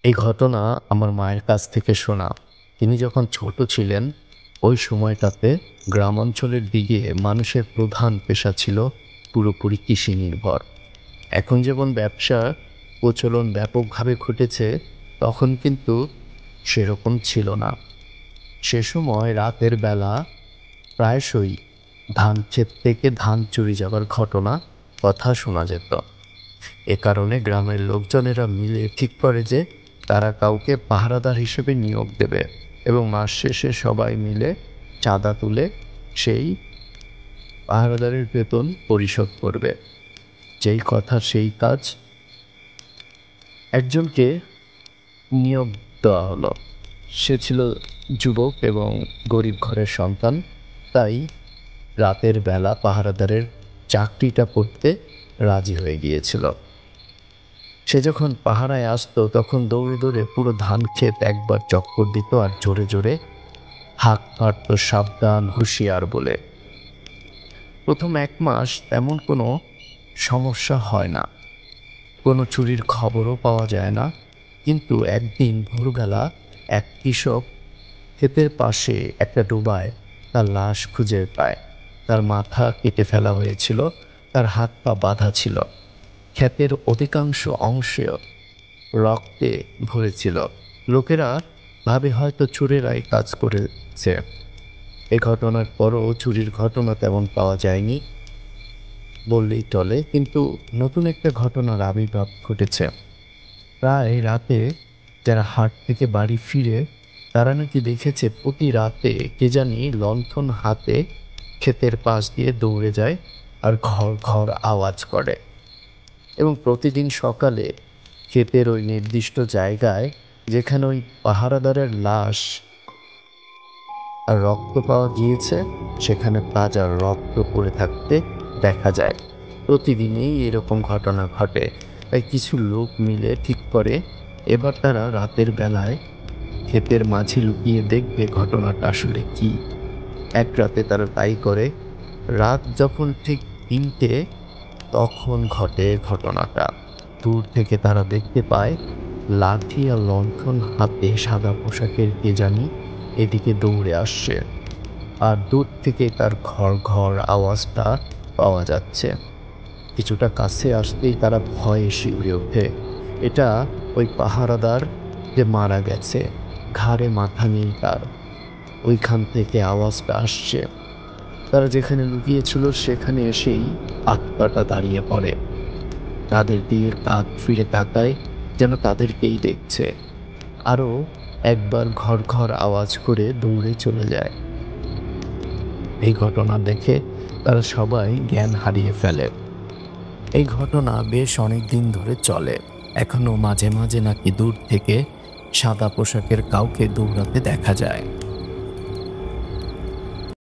এই ঘটনা আমার মায়ের কাছ থেকে শোনা। তিনি যখন ছোট ছিলেন, ওই সময়টাতে গ্রামাঞ্চলের দিকে মানুষের প্রধান পেশা ছিল পুরোপুরি কৃষি নির্ভর। এখন যেমন ব্যবসার প্রচলন ব্যাপকভাবে ঘটেছে, তখন কিন্তু সেরকম ছিল না। সে সময় রাতের বেলা প্রায়শই ধান ক্ষেত থেকে ধান চুরি যাবার কথা শোনা যেত। এ কারণে গ্রামের লোকজনেরা মিলে ঠিক করে যে তারা কাউকে পাহারাদার হিসেবে নিয়োগ দেবে এবং মাস শেষে সবাই মিলে চাঁদা তুলে সেই পাহারাদারের বেতন পরিশোধ করবে। যেই কথা সেই কাজ, একজনকে নিয়োগ দেওয়া হলো। সে ছিল যুবক এবং গরিব ঘরের সন্তান, তাই রাতের বেলা পাহারাদারের চাকরিটা করতে রাজি হয়ে গিয়েছিল। সে যখন পাহারায় আসতো তখন দৌড়ে দৌড়ে পুরো ধান ক্ষেত একবার চক্কর দিত আর জোরে জোরে হাঁক পাড়ত, সাবধান, হুঁশিয়ার বলে। প্রথম 1 মাস তেমন কোনো সমস্যা হয় না, কোনো চুরির খবরও পাওয়া যায় না। কিন্তু একদিন ভোরবেলা এক কৃষক ক্ষেতের পাশে একটা ডোবায় তার লাশ খুঁজে পায়। তার মাথা কেটে ফেলা হয়েছিল, তার হাত পা বাঁধা ছিল, ক্ষেতের অধিকাংশ অংশ রক্তে ভরেছিল। লোকেরা ভাবে হয়তো চোরেরাই কাজ করেছে। এ ঘটনার পরও চুরির ঘটনা তেমন পাওয়া যায়নি বললেই চলে, কিন্তু নতুন একটা ঘটনার আবির্ভাব ঘটেছে। প্রায় রাতে যারা হাট থেকে বাড়ি ফিরে, তারা নাকি দেখেছে প্রতি রাতে কে জানি লণ্ঠন হাতে ক্ষেতের পাশ দিয়ে দৌড়ে যায় আর ঘর ঘর আওয়াজ করে। এবং প্রতিদিন সকালে ক্ষেতের ওই নির্দিষ্ট জায়গায় যেখানে ওই পাহারাদারের লাশ আর রক্ত পাওয়া গিয়েছে, সেখানে তাজা রক্ত পড়ে থাকতে দেখা যায়। প্রতিদিনই এরকম ঘটনা ঘটে। তাই কিছু লোক মিলে ঠিক করে এবার তারা রাতের বেলায় ক্ষেতের মাঝে লুকিয়ে দেখবে ঘটনাটা আসলে কি। এক রাতে তারা তাই করে। রাত যখন ঠিক 3টে, তখন ঘটে ঘটনাটা। দূর থেকে তারা দেখতে পায় লাঠি আর লণ্ঠন হাতে সাদা পোশাকের কে জানি এদিকে দৌড়ে আসছে, আর দূর থেকে তার ঘর ঘর আওয়াজটা পাওয়া যাচ্ছে। কিছুটা কাছে আসতেই তারা ভয়ে শিউরে ওঠে। এটা ওই পাহারাদার যে মারা গেছে, ঘাড়ে মাথা নেই তার, ওইখান থেকে আওয়াজটা আসছে। তারা যেখানে লুকিয়েছিল সেখানে এসেই আত্মাটা দাঁড়িয়ে পড়ে, তাদের দিকে কাঁধ ফিরে তাকায় যেন তাদেরকেই দেখছে। আরও একবার ঘর ঘর আওয়াজ করে দৌড়ে চলে যায়। এই ঘটনা দেখে তারা সবাই জ্ঞান হারিয়ে ফেলে। এই ঘটনা বেশ অনেক দিন ধরে চলে। এখনো মাঝে মাঝে নাকি দূর থেকে সাদা পোশাকের কাউকে দৌড়াতে দেখা যায়।